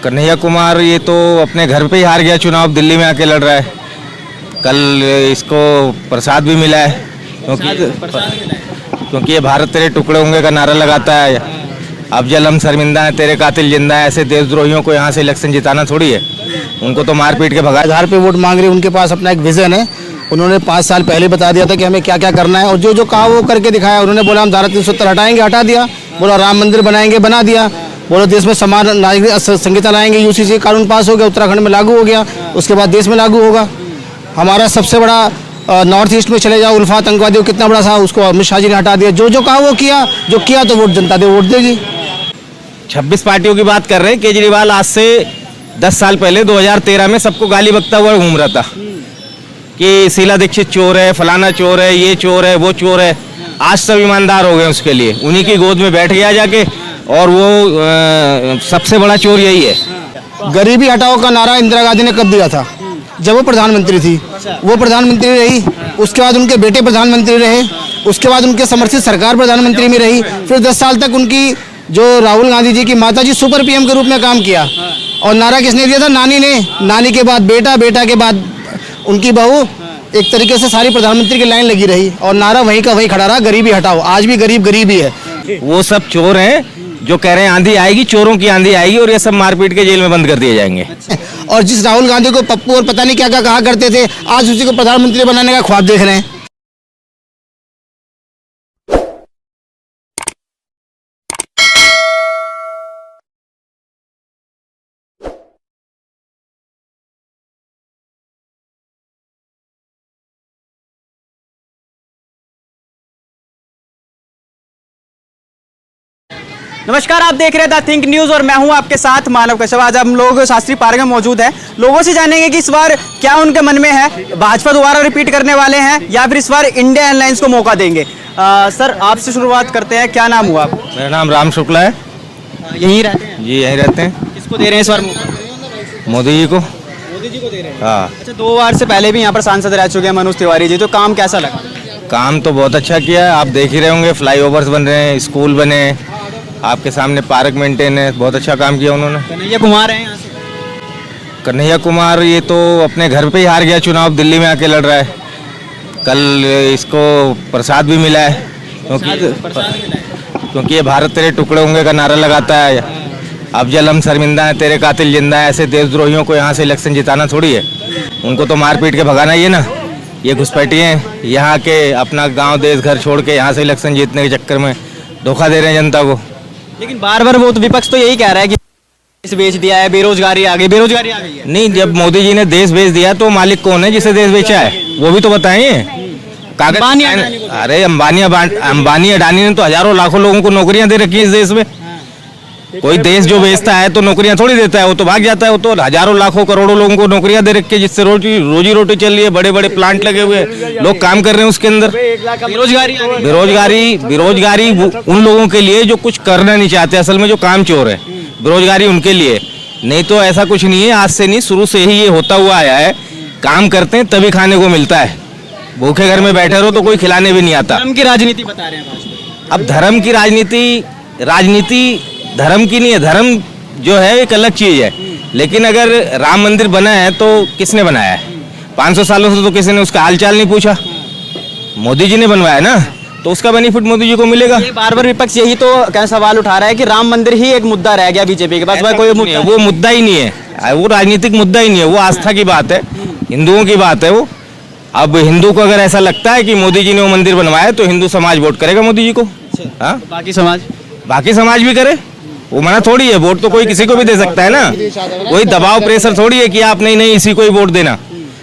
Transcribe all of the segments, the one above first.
कन्हैया कुमार ये तो अपने घर पे ही हार गया चुनाव, दिल्ली में आके लड़ रहा है। कल इसको प्रसाद भी मिला है क्योंकि ये भारत तेरे टुकड़े होंगे का नारा लगाता है। अब जल हम शर्मिंदा है, तेरे कातिल जिंदा है। ऐसे देशद्रोहियों को यहाँ से इलेक्शन जिताना थोड़ी है, उनको तो मार पीट के भगा। आधार पे वोट मांग रहे, उनके पास अपना एक विजन है। उन्होंने 5 साल पहले बता दिया था कि हमें क्या क्या करना है, और जो जो कहा वो करके दिखाया। उन्होंने बोला हम धारा 370 हटाएंगे, हटा दिया। बोला राम मंदिर बनाएंगे, बना दिया। बोला देश में समान नागरिक संहिता लाएंगे, यूसीसी कानून पास हो गया, उत्तराखंड में लागू हो गया, उसके बाद देश में लागू होगा। हमारा सबसे बड़ा नॉर्थ ईस्ट में चले जाओ, उल्फा आतंकवादी कितना बड़ा था, उसको अमित शाह जी ने हटा दिया। जो जो कहा वो किया, जो किया तो वोट जनता दे वोट देगी। 26 पार्टियों की बात कर रहे हैं। केजरीवाल आज से 10 साल पहले 2013 में सबको गाली बकता हुआ घूम रहा था कि शीला दीक्षित चोर है, फलाना चोर है, ये चोर है, वो चोर है। आज सब ईमानदार हो गए उसके लिए, उन्हीं की गोद में बैठ गया जाके, और वो सबसे बड़ा चोर यही है। गरीबी हटाओ का नारा इंदिरा गांधी ने कब दिया था? जब वो प्रधानमंत्री थी। वो प्रधानमंत्री रही, उसके बाद उनके बेटे प्रधानमंत्री रहे, उसके बाद उनके समर्थित सरकार प्रधानमंत्री में रही। फिर 10 साल तक उनकी जो राहुल गांधी जी की माता जी सुपर पीएम के रूप में काम किया। और नारा किसने दिया था? नानी ने। नानी के बाद बेटा, बेटा के बाद उनकी बहू। एक तरीके से सारी प्रधानमंत्री की लाइन लगी रही, और नारा वहीं का वहीं खड़ा रहा, गरीबी हटाओ। आज भी गरीब गरीब ही है। वो सब चोर हैं जो कह रहे हैं आंधी आएगी, चोरों की आंधी आएगी, और ये सब मारपीट के जेल में बंद कर दिए जाएंगे। और जिस राहुल गांधी को पप्पू और पता नहीं क्या क्या कहा करते थे, आज उसी को प्रधानमंत्री बनाने का ख्वाब देख रहे हैं। नमस्कार, आप देख रहे थे द थिंक न्यूज और मैं हूं आपके साथ मानव कश्यप। आज हम लोग शास्त्री पार्क में मौजूद हैं। लोगों से जानेंगे कि इस बार क्या उनके मन में है, भाजपा दोबारा रिपीट करने वाले हैं या फिर इस बार इंडिया एयरलाइंस को मौका देंगे। सर, आपसे शुरुआत करते हैं। क्या नाम हुआ आपका? मेरा नाम राम शुक्ला है। यहीं रहते हैं? जी यहीं रहते हैं। किसको दे रहे हैं इस बार मौका? मोदी जी को। मोदी जी को दे रहे हैं? हाँ। अच्छा, 2 बार से पहले भी यहाँ पर सांसद रह चुके हैं मनोज तिवारी जी, तो काम कैसा लगा? काम तो बहुत अच्छा किया है, आप देख ही रहे होंगे। फ्लाईओवर्स बन रहे हैं, स्कूल बने, आपके सामने पार्क मेंटेन है, बहुत अच्छा काम किया उन्होंने। कन्हैया कुमार हैं यहाँ से? कन्हैया कुमार ये तो अपने घर पे ही हार गया चुनाव, दिल्ली में आके लड़ रहा है। कल इसको प्रसाद भी मिला है क्योंकि ये भारत तेरे टुकड़े होंगे का नारा लगाता है। अब जल हम शर्मिंदा है, तेरे कातिल जिंदा है। ऐसे देशद्रोहियों को यहाँ से इलेक्शन जिताना थोड़ी है, उनको तो मार पीट के भगाना ही है ना। ये घुसपैठिए यहाँ के अपना गाँव देश घर छोड़ के यहाँ से इलेक्शन जीतने के चक्कर में धोखा दे रहे हैं जनता को। लेकिन बार बार वो तो विपक्ष तो यही कह रहा है कि देश बेच दिया है, बेरोजगारी आ गई। बेरोजगारी आ गई है? नहीं, जब मोदी जी ने देश बेच दिया तो मालिक कौन है जिसे देश बेचा है, वो भी तो बताएं। कागज। अरे अंबानी अडानी ने तो हजारों लाखों लोगों को नौकरियां दे रखी है इस देश में। कोई देश जो बेचता है तो नौकरियां थोड़ी देता है, वो तो भाग जाता है। वो तो हजारों लाखों करोड़ों लोगों को नौकरियां दे रखी है, जिससे रोजी रोटी चल रही है। बड़े बड़े प्लांट लगे हुए, लोग काम कर रहे हैं उसके अंदर। बेरोजगारी उन लोगों के लिए जो कुछ करना नहीं चाहते, असल में जो काम चोर है। बेरोजगारी उनके लिए, नहीं तो ऐसा कुछ नहीं है। आज से नहीं, शुरू से ही ये होता हुआ आया है। काम करते हैं तभी खाने को मिलता है, भूखे घर में बैठे रहो तो कोई खिलाने भी नहीं आता। धर्म की राजनीति बता रहे हैं। अब धर्म की राजनीति धर्म की नहीं है। धर्म जो है एक अलग चीज है, लेकिन अगर राम मंदिर बना है तो किसने बनाया है? 500 सालों से तो किसी ने उसका हालचाल नहीं पूछा। मोदी जी ने बनवाया ना, तो उसका बेनिफिट मोदी जी को मिलेगा। बार बार विपक्ष यही तो क्या सवाल उठा रहा है कि राम मंदिर ही एक मुद्दा रह गया बीजेपी के पास। कोई मुद्दा, वो मुद्दा ही नहीं है, वो राजनीतिक मुद्दा ही नहीं है। वो आस्था की बात है, हिंदुओं की बात है वो। अब हिंदू को अगर ऐसा लगता है कि मोदी जी ने वो मंदिर बनवाया तो हिंदू समाज वोट करेगा मोदी जी को। हाँ, बाकी समाज भी करे, वो मना थोड़ी है। वोट तो कोई किसी को भी दे सकता है ना, कोई दबाव प्रेशर थोड़ी है कि आप नहीं इसी को ही वोट देना।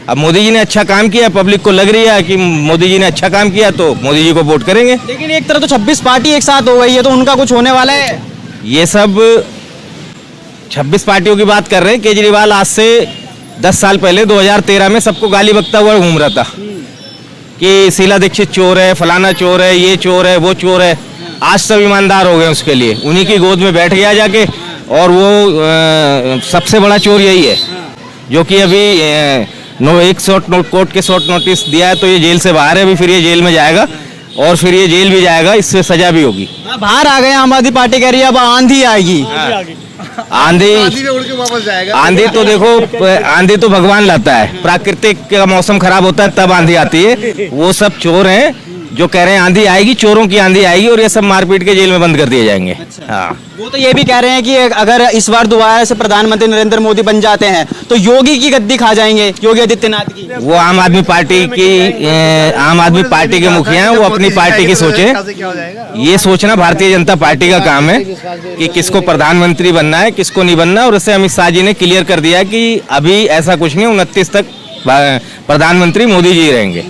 अब मोदी जी ने अच्छा काम किया, पब्लिक को लग रही है कि मोदी जी ने अच्छा काम किया तो मोदी जी को वोट करेंगे। लेकिन एक तरह तो 26 पार्टी एक साथ हो गई है, तो उनका कुछ होने वाला है? ये सब 26 पार्टियों की बात कर रहे हैं। केजरीवाल आज से 10 साल पहले 2013 में सबको गाली बकता हुआ घूम रहा था कि शीला दीक्षित चोर है, फलाना चोर है, ये चोर है, वो चोर है। आज सब ईमानदार हो गए उसके लिए, उन्हीं की गोद में बैठ गया जाके। और वो सबसे बड़ा चोर यही है, जो कि अभी एक कोर्ट के शॉर्ट नोटिस दिया है, तो ये जेल से बाहर है अभी। फिर ये जेल में जाएगा और फिर ये जेल भी जाएगा, इससे सजा भी होगी। बाहर आ गए। आम आदमी पार्टी कह रही है अब आंधी आएगी। आंधी में उड़ के वापस जाएगा। आंधी तो देखो, आंधी तो भगवान लाता है, प्राकृतिक का मौसम खराब होता है तब आंधी आती है। वो सब चोर हैं जो कह रहे हैं आंधी आएगी, चोरों की आंधी आएगी और ये सब मारपीट के जेल में बंद कर दिए जाएंगे। हाँ, वो तो ये भी कह रहे हैं कि अगर इस बार दोबारा से प्रधानमंत्री नरेंद्र मोदी बन जाते हैं तो योगी की गद्दी खा जाएंगे, योगी आदित्यनाथ की। वो आम आदमी पार्टी के मुखिया हैं, वो अपनी पार्टी की सोचे। ये सोचना भारतीय जनता पार्टी का काम है कि किसको प्रधानमंत्री बनना है, किसको नहीं बनना। और इससे अमित शाह जी ने क्लियर कर दिया कि अभी ऐसा कुछ नहीं, 29 तक प्रधानमंत्री मोदी जी रहेंगे।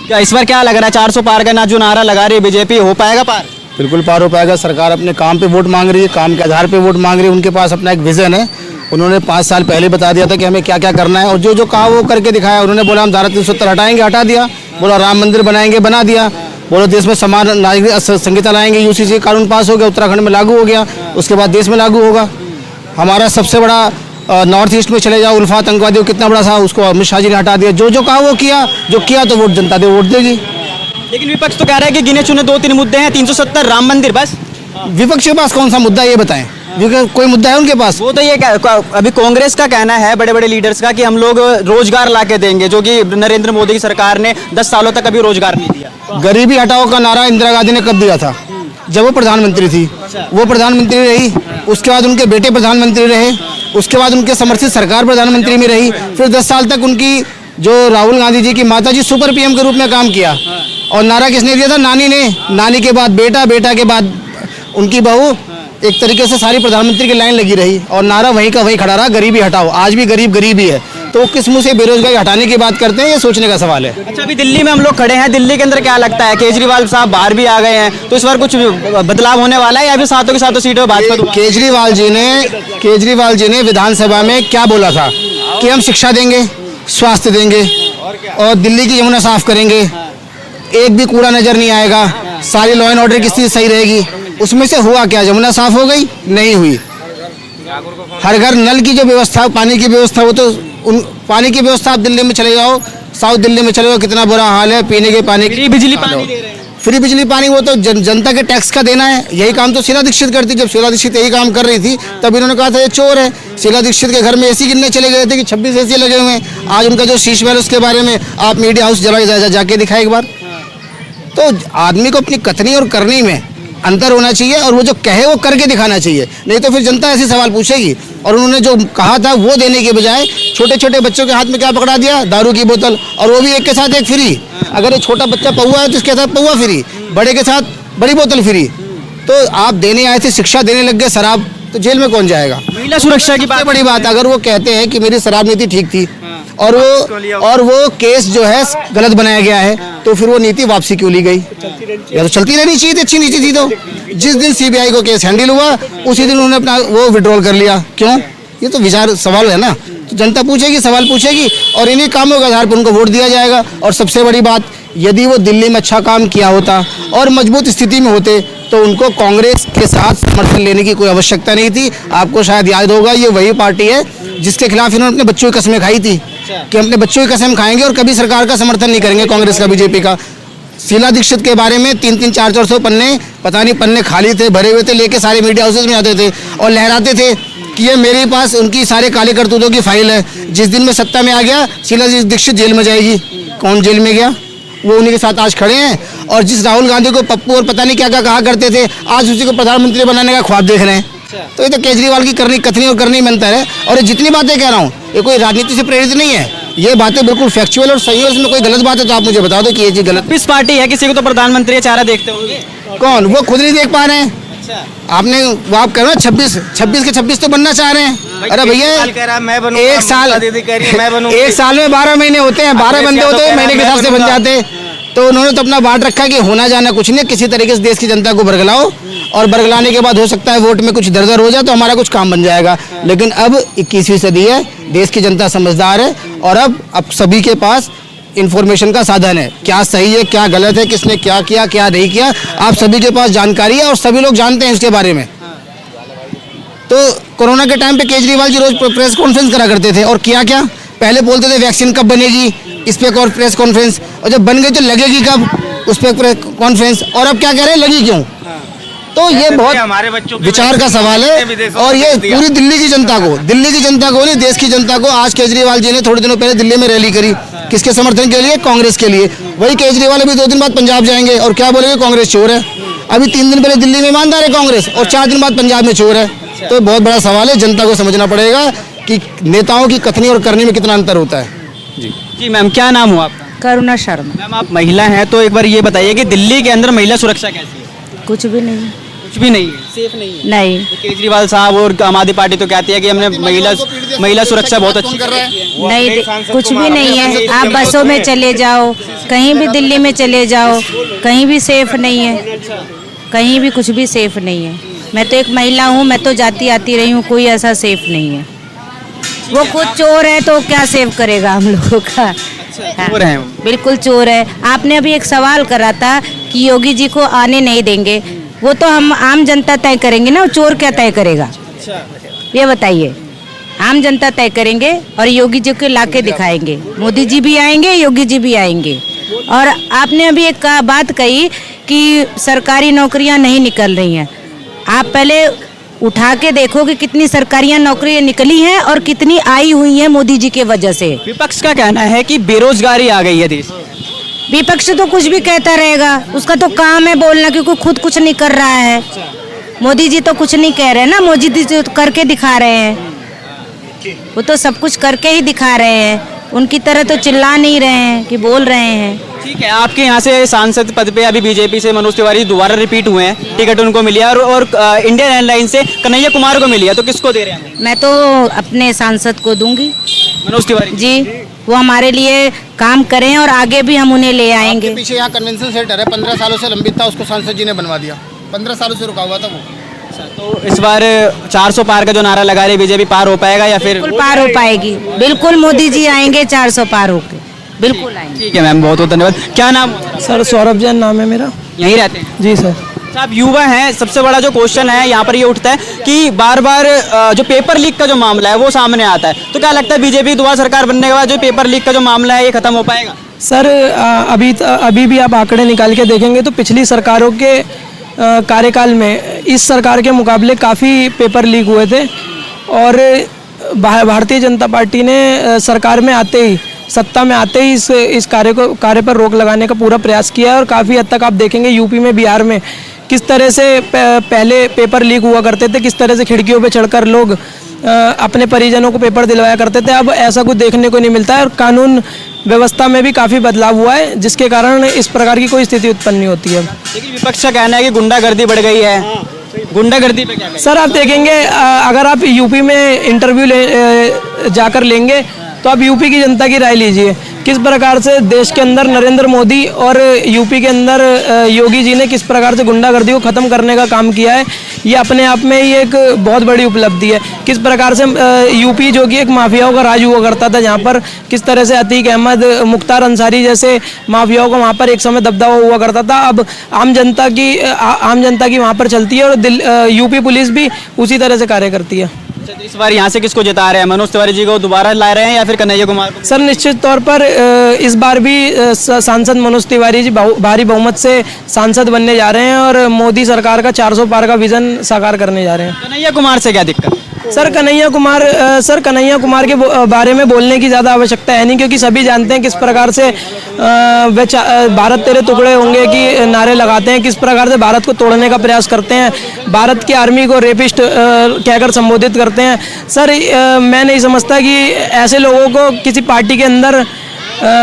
क्या इस बार क्या लग रहा है, 400 पार का ना जो नारा लगा रही है बीजेपी, हो पाएगा पार? बिल्कुल पार हो पाएगा। सरकार अपने काम पे वोट मांग रही है, काम के आधार पे वोट मांग रही है। उनके पास अपना एक विजन है। उन्होंने 5 साल पहले बता दिया था कि हमें क्या क्या करना है और जो जो कहा वो करके दिखाया। उन्होंने बोला हम धारा 370 हटाएंगे, हटा दिया। बोला राम मंदिर बनाएंगे, बना दिया। बोला देश में समान नागरिक संहिता लाएंगे, यूसीसी कानून पास हो गया, उत्तराखंड में लागू हो गया, उसके बाद देश में लागू होगा। हमारा सबसे बड़ा नॉर्थ ईस्ट में चले जाओ, उल्फा आतंकवादी कितना बड़ा था, उसको अमित शाह जी ने हटा दिया। जो जो कहा वो किया, जो किया तो वोट जनता दे वोट देगी। लेकिन विपक्ष तो कह रहा है कि गिने चुने 2-3 मुद्दे हैं, 370 राम मंदिर बस। विपक्ष के पास कौन सा मुद्दा है ये बताएं? कोई मुद्दा है उनके पास? वो तो ये अभी कांग्रेस का कहना है, बड़े बड़े लीडर्स का, कि हम लोग रोजगार ला के देंगे, जो कि नरेंद्र मोदी की सरकार ने 10 सालों तक अभी रोजगार नहीं दिया। गरीबी हटाओ का नारा इंदिरा गांधी ने कब दिया था? जब वो प्रधानमंत्री थी। वो प्रधानमंत्री रही, उसके बाद उनके बेटे प्रधानमंत्री रहे, उसके बाद उनके समर्थित सरकार प्रधानमंत्री में रही। फिर 10 साल तक उनकी जो राहुल गांधी जी की माता जी सुपर पीएम के रूप में काम किया। और नारा किसने दिया था? नानी ने। नानी के बाद बेटा, बेटा के बाद उनकी बहू, एक तरीके से सारी प्रधानमंत्री की लाइन लगी रही और नारा वहीं का वहीं खड़ा रहा, गरीबी हटाओ। आज भी गरीब गरीब ही है। तो वो किस मुंह से बेरोजगारी हटाने की बात करते हैं, ये सोचने का सवाल है। अच्छा, अभी दिल्ली में हम लोग खड़े हैं, दिल्ली के अंदर क्या लगता है, केजरीवाल साहब बाहर भी आ गए हैं, तो इस बार कुछ बदलाव होने वाला है या फिर सातों की सातों सीटों पर भाजपा? केजरीवाल जी ने विधानसभा में क्या बोला था कि हम शिक्षा देंगे, स्वास्थ्य देंगे और दिल्ली की यमुना साफ करेंगे, एक भी कूड़ा नजर नहीं आएगा, सारी लॉ एंड ऑर्डर की स्थिति सही रहेगी। उसमें से हुआ क्या? यमुना साफ हो गई? नहीं हुई। हर घर नल की जो व्यवस्था, पानी की व्यवस्था, वो तो पानी की व्यवस्था आप दिल्ली में चले जाओ, साउथ दिल्ली में चले जाओ, कितना बुरा हाल है। पीने के पानी, फ्री बिजली पानी दे रहे हैं। फ्री बिजली पानी, वो तो जनता के टैक्स का देना है। यही काम तो शीला दीक्षित करती। जब शीला दीक्षित यही काम कर रही थी तब इन्होंने कहा था ये चोर है। शीला दीक्षित के घर में एसी गिनने चले गए थे कि 26 एसी लगे हुए हैं। आज उनका जो शीश महल, उसके बारे में आप मीडिया हाउस जाके दिखाए एक बार। तो आदमी को अपनी कथनी और करनी में अंतर होना चाहिए और वो जो कहे वो करके दिखाना चाहिए, नहीं तो फिर जनता ऐसे सवाल पूछेगी। और उन्होंने जो कहा था वो देने के बजाय छोटे छोटे बच्चों के हाथ में क्या पकड़ा दिया? दारू की बोतल, और वो भी एक के साथ एक फ्री। अगर एक छोटा बच्चा पौआ है तो उसके साथ पौआ फ्री, बड़े के साथ बड़ी बोतल फ्री। तो आप देने आए थे, शिक्षा देने लग गए शराब, तो जेल में कौन जाएगा? महिला सुरक्षा की बात बड़ी बात, अगर वो कहते हैं कि मेरी शराब नीति ठीक थी और वो केस जो है गलत बनाया गया है, तो फिर वो नीति वापसी क्यों ली गई? या तो चलती रहनी चाहिए थी, अच्छी नीति थी। तो जिस दिन सीबीआई को केस हैंडल हुआ उसी दिन उन्होंने अपना वो विड्रॉल कर लिया। क्यों? ये तो विचार सवाल है ना। तो जनता पूछेगी, सवाल पूछेगी और इन्हीं कामों के आधार पर उनको वोट दिया जाएगा। और सबसे बड़ी बात, यदि वो दिल्ली में अच्छा काम किया होता और मजबूत स्थिति में होते तो उनको कांग्रेस के साथ समर्थन लेने की कोई आवश्यकता नहीं थी। आपको शायद याद होगा, ये वही पार्टी है जिसके खिलाफ इन्होंने अपने बच्चों की कसमें खाई थी कि अपने बच्चों की कसम खाएंगे और कभी सरकार का समर्थन नहीं करेंगे, कांग्रेस का, बीजेपी का। शीला दीक्षित के बारे में 300 400 पन्ने, पता नहीं पन्ने खाली थे, भरे हुए थे, लेके सारे मीडिया हाउसेज में आते थे और लहराते थे कि ये मेरे पास उनकी सारे काले करतूतों की फाइल है। जिस दिन में सत्ता में आ गया, शीला दीक्षित जेल में जाएगी। कौन जेल में गया? वो उन्हीं के साथ आज खड़े हैं। और जिस राहुल गांधी को पप्पू और पता नहीं क्या क्या कहा करते थे, आज उसी को प्रधानमंत्री बनाने का ख्वाब देख रहे हैं। तो ये तो केजरीवाल की करनी कथनी और करनी में अंतर है। और ये जितनी बातें कह रहा हूँ, ये कोई राजनीति से प्रेरित नहीं है, ये बातें बिल्कुल फैक्चुअल और सही है। इसमें कोई गलत बात है तो आप मुझे बता दो कि ये चीज गलत। किस पार्टी है, किसी को तो प्रधानमंत्री का चेहरा देखते होंगे। कौन? वो खुद नहीं देख पा रहे हैं। आपने वो आप कह रहे हो 26 के 26 तो बनना चाह रहे हैं। अरे भैया, एक साल में 12 महीने होते हैं, 12 बंदे होते हैं, महीने के हिसाब से बन जाते हैं। तो उन्होंने तो अपना बांट रखा है कि होना जाना कुछ नहीं, किसी तरीके से देश की जनता को बरगलाओ और बरगलाने के बाद हो सकता है वोट में कुछ दरदर हो जाए तो हमारा कुछ काम बन जाएगा। लेकिन अब 21वीं सदी है, देश की जनता समझदार है और अब सभी के पास इंफॉर्मेशन का साधन है। क्या सही है, क्या गलत है, किसने क्या किया, क्या नहीं किया, आप सभी के पास जानकारी है और सभी लोग जानते हैं इसके बारे में। तो कोरोना के टाइम पे केजरीवाल जी रोज प्रेस कॉन्फ्रेंस करा करते थे और किया क्या? पहले बोलते थे वैक्सीन कब बनेगी, इस पे और प्रेस कॉन्फ्रेंस, और जब बन गई तो लगेगी कब, उस पर प्रेस कॉन्फ्रेंस। और अब क्या कह रहे हैं, लगी क्यों? तो ये बहुत हमारे बच्चों के विचार का सवाल है। और ये पूरी दिल्ली की जनता को नहीं, देश की जनता को, आज केजरीवाल जी ने थोड़े दिनों पहले दिल्ली में रैली करी, किसके समर्थन के लिए? कांग्रेस के लिए। वही केजरीवाल अभी 2 दिन बाद पंजाब जाएंगे और क्या बोलेंगे? कांग्रेस चोर है। अभी 3 दिन पहले दिल्ली में ईमानदार है कांग्रेस और 4 दिन बाद पंजाब में चोर है। तो बहुत बड़ा सवाल है, जनता को समझना पड़ेगा कि नेताओं की कथनी और करनी में कितना अंतर होता है। जी मैम, क्या नाम हुआ आपका? करुणा शर्मा। मैम, आप महिला हैं, तो एक बार ये बताइए कि दिल्ली के अंदर महिला सुरक्षा कैसी है? कुछ भी नहीं। कुछ भी नहीं है, सेफ नहीं है। नहीं। तो केजरीवाल साहब और आम आदमी पार्टी तो कहती है कि हमने महिला सुरक्षा बहुत अच्छी कर रहा है। नहीं, कुछ भी नहीं है। आप बसों में चले जाओ, कहीं भी दिल्ली में चले जाओ, कहीं भी सेफ नहीं है, कहीं भी कुछ भी सेफ नहीं है। मैं तो एक महिला हूँ, मैं तो जाती आती रही हूँ, कोई ऐसा सेफ नहीं है। वो खुद चोर है तो क्या सेव करेगा हम लोगों का? चोर हैं वो। बिल्कुल चोर है। आपने अभी एक सवाल करा था कि योगी जी को आने नहीं देंगे, वो तो हम आम जनता तय करेंगे ना, चोर क्या तय करेगा? ये बताइए। आम जनता तय करेंगे और योगी जी को लाके दिखाएंगे। मोदी जी भी आएंगे, योगी जी भी आएंगे। और आपने अभी एक बात कही कि सरकारी नौकरियां नहीं निकल रही हैं। आप पहले उठा के देखो कि कितनी सरकारी नौकरियां निकली हैं और कितनी आई हुई हैं मोदी जी के वजह से। विपक्ष का कहना है कि बेरोजगारी आ गई है देश में। विपक्ष तो कुछ भी कहता रहेगा, उसका तो काम है बोलना, क्योंकि खुद कुछ नहीं कर रहा है। मोदी जी तो कुछ नहीं कह रहे ना, मोदी जी तो करके दिखा रहे हैं। वो तो सब कुछ करके ही दिखा रहे हैं, उनकी तरह तो चिल्ला नहीं रहे हैं कि बोल रहे हैं। ठीक है, आपके यहाँ से सांसद पद पे अभी बीजेपी से मनोज तिवारी दोबारा रिपीट हुए हैं, टिकट उनको मिली है और इंडियन एयरलाइन से कन्हैया कुमार को मिली है, तो किसको दे रहे हैं? मैं तो अपने सांसद को दूंगी, मनोज तिवारी जी। वो हमारे लिए काम करें और आगे भी हम उन्हें ले आएंगे। पीछे यहाँ कन्वेंशन सेंटर है, 15 सालों से लंबित था, उसको सांसद जी ने बनवा दिया। 15 सालों से रुका हुआ था वो। तो इस बार 400 पार का जो नारा लगा रही बीजेपी, पार हो पाएगा या फिर? बिल्कुल पार हो पाएगी, बिल्कुल मोदी जी आएंगे 400 पार होके, बिल्कुल आएंगे। ठीक है मैम, बहुत बहुत धन्यवाद। क्या नाम? सर सौरभ जैन नाम है मेरा। यहीं रहते हैं? जी सर। आप युवा हैं, सबसे बड़ा जो क्वेश्चन है यहाँ पर ये उठता है कि बार बार जो पेपर लीक का जो मामला है वो सामने आता है, तो क्या लगता है बीजेपी दोबारा सरकार बनने के बाद जो पेपर लीक का जो मामला है ये खत्म हो पाएगा? सर अभी भी आप आंकड़े निकाल के देखेंगे तो पिछली सरकारों के कार्यकाल में इस सरकार के मुकाबले काफ़ी पेपर लीक हुए थे। और भारतीय जनता पार्टी ने सरकार में आते ही, सत्ता में आते ही इस कार्य पर रोक लगाने का पूरा प्रयास किया है। और काफ़ी हद तक आप देखेंगे यूपी में, बिहार में किस तरह से पहले पेपर लीक हुआ करते थे, किस तरह से खिड़कियों पे चढ़कर लोग अपने परिजनों को पेपर दिलवाया करते थे। अब ऐसा कुछ देखने को नहीं मिलता है और कानून व्यवस्था में भी काफ़ी बदलाव हुआ है, जिसके कारण इस प्रकार की कोई स्थिति उत्पन्न नहीं होती है। लेकिन विपक्ष का कहना है कि गुंडागर्दी बढ़ गई है। गुंडागर्दी पे क्या? सर आप देखेंगे, अगर आप यूपी में इंटरव्यू जाकर लेंगे तो आप यूपी की जनता की राय लीजिए, किस प्रकार से देश के अंदर नरेंद्र मोदी और यूपी के अंदर योगी जी ने किस प्रकार से गुंडागर्दी को ख़त्म करने का काम किया है। ये अपने आप में ही एक बहुत बड़ी उपलब्धि है। किस प्रकार से यूपी जो कि एक माफियाओं का राज हुआ करता था, जहाँ पर किस तरह से अतीक अहमद, मुख्तार अंसारी जैसे माफियाओं का वहाँ पर एक समय दबदबा हुआ करता था, अब आम जनता की वहाँ पर चलती है। और यूपी पुलिस भी उसी तरह से कार्य करती है। इस बार यहाँ से किसको जिता रहे हैं? मनोज तिवारी जी को दोबारा ला रहे हैं या फिर कन्हैया कुमार को? सर निश्चित तौर पर इस बार भी सांसद मनोज तिवारी जी भारी बहुमत से सांसद बनने जा रहे हैं और मोदी सरकार का 400 पार का विजन साकार करने जा रहे हैं। कन्हैया कुमार से क्या दिक्कत? सर कन्हैया कुमार के बारे में बोलने की ज़्यादा आवश्यकता है नहीं, क्योंकि सभी जानते हैं किस प्रकार से वे भारत तेरे टुकड़े होंगे कि नारे लगाते हैं, किस प्रकार से भारत को तोड़ने का प्रयास करते हैं, भारत की आर्मी को रेपिस्ट कहकर संबोधित करते हैं। सर मैं नहीं समझता कि ऐसे लोगों को किसी पार्टी के अंदर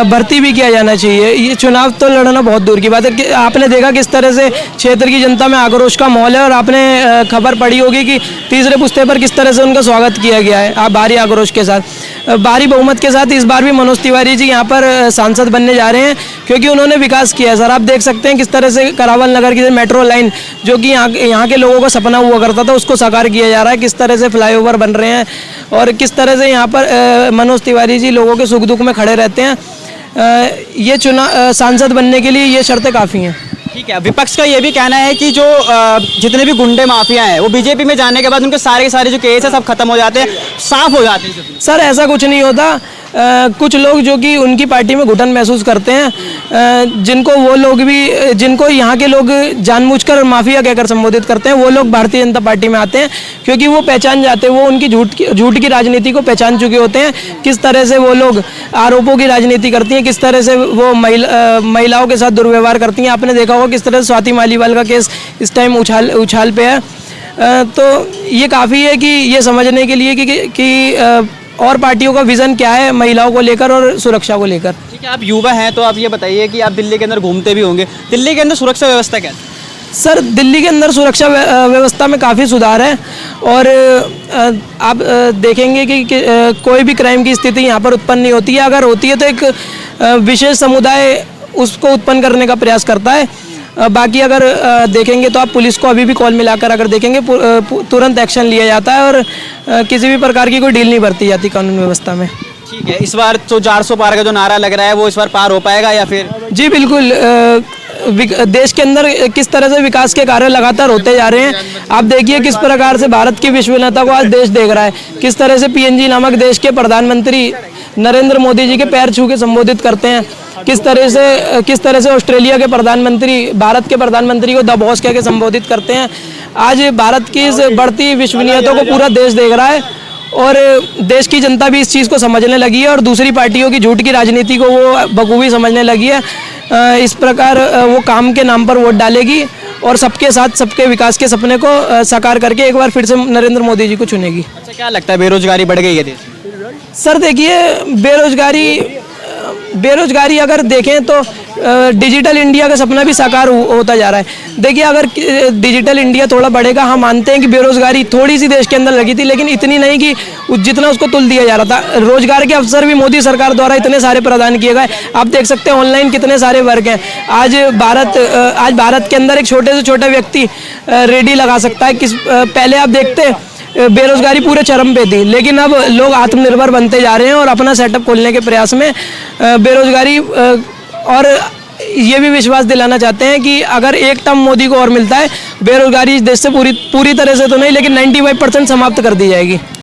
भर्ती भी किया जाना चाहिए। ये चुनाव तो लड़ना बहुत दूर की बात है। आपने देखा किस तरह से क्षेत्र की जनता में आक्रोश का माहौल है और आपने खबर पढ़ी होगी कि तीसरे पुस्ते पर किस तरह से उनका स्वागत किया गया है, आप भारी आक्रोश के साथ, भारी बहुमत के साथ। इस बार भी मनोज तिवारी जी यहाँ पर सांसद बनने जा रहे हैं क्योंकि उन्होंने विकास किया है। सर आप देख सकते हैं किस तरह से करावल नगर की मेट्रो लाइन, जो कि यहाँ के लोगों का सपना हुआ करता था, उसको साकार किया जा रहा है। किस तरह से फ्लाईओवर बन रहे हैं और किस तरह से यहाँ पर मनोज तिवारी जी लोगों के सुख दुख में खड़े रहते हैं। ये सांसद बनने के लिए ये शर्तें काफ़ी हैं। ठीक है, विपक्ष का ये भी कहना है कि जो जितने भी गुंडे माफिया हैं वो बीजेपी में जाने के बाद उनके सारे के सारे जो केस है सब खत्म हो जाते हैं, साफ हो जाते हैं। सर ऐसा कुछ नहीं होता। कुछ लोग जो कि उनकी पार्टी में घुटन महसूस करते हैं, जिनको यहाँ के लोग जानबूझकर माफिया कहकर संबोधित करते हैं, वो लोग भारतीय जनता पार्टी में आते हैं क्योंकि वो पहचान जाते हैं, वो उनकी झूठ की राजनीति को पहचान चुके होते हैं, किस तरह से वो लोग आरोपों की राजनीति करती हैं, किस तरह से वो महिलाओं के साथ दुर्व्यवहार करती हैं। आपने देखा होगा किस तरह से स्वाति मालीवाल का केस इस टाइम उछाल पे है। तो ये काफ़ी है कि ये समझने के लिए कि और पार्टियों का विज़न क्या है महिलाओं को लेकर और सुरक्षा को लेकर। ठीक है, आप युवा हैं तो आप ये बताइए कि आप दिल्ली के अंदर घूमते भी होंगे, दिल्ली के अंदर सुरक्षा व्यवस्था क्या है? सर, दिल्ली के अंदर सुरक्षा व्यवस्था में काफ़ी सुधार है और आप देखेंगे कि कोई भी क्राइम की स्थिति यहाँ पर उत्पन्न नहीं होती है। अगर होती है तो एक विशेष समुदाय उसको उत्पन्न करने का प्रयास करता है। बाकी अगर देखेंगे तो आप पुलिस को अभी भी कॉल मिलाकर अगर देखेंगे तुरंत एक्शन लिया जाता है और किसी भी प्रकार की कोई डील नहीं बरती जाती कानून व्यवस्था में। ठीक है, इस बार तो 400 पार का जो नारा लग रहा है वो इस बार पार हो पाएगा या फिर? जी बिल्कुल, देश के अंदर किस तरह से विकास के कार्य लगातार होते जा रहे हैं। आप देखिए किस प्रकार से भारत की विश्वसनीयता को आज देश देख रहा है, किस तरह से पीएनजी नामक देश के प्रधानमंत्री नरेंद्र मोदी जी के पैर छू के संबोधित करते हैं, किस तरह से ऑस्ट्रेलिया के प्रधानमंत्री भारत के प्रधानमंत्री को द बॉस कह के संबोधित करते हैं। आज भारत की इस बढ़ती विश्वसनीयता को पूरा देश देख रहा है और देश की जनता भी इस चीज़ को समझने लगी है और दूसरी पार्टियों की झूठ की राजनीति को वो बखूबी समझने लगी है। इस प्रकार वो काम के नाम पर वोट डालेगी और सबके साथ सबके विकास के सपने को साकार करके एक बार फिर से नरेंद्र मोदी जी को चुनेगी। अच्छा, क्या लगता है बेरोजगारी बढ़ गई है देश में? सर देखिए, बेरोजगारी अगर देखें तो डिजिटल इंडिया का सपना भी साकार होता जा रहा है। देखिए, अगर डिजिटल इंडिया थोड़ा बढ़ेगा, हम मानते हैं कि बेरोजगारी थोड़ी सी देश के अंदर लगी थी लेकिन इतनी नहीं कि जितना उसको तुल दिया जा रहा था। रोजगार के अवसर भी मोदी सरकार द्वारा इतने सारे प्रदान किए गए। आप देख सकते हैं ऑनलाइन कितने सारे वर्क हैं। आज भारत के अंदर एक छोटे से छोटा व्यक्ति रेडी लगा सकता है। पहले आप देखते बेरोजगारी पूरे चरम पे थी लेकिन अब लोग आत्मनिर्भर बनते जा रहे हैं और अपना सेटअप खोलने के प्रयास में बेरोजगारी और ये भी विश्वास दिलाना चाहते हैं कि अगर एक टर्म मोदी को और मिलता है बेरोजगारी इस देश से पूरी तरह से तो नहीं लेकिन 95% समाप्त कर दी जाएगी।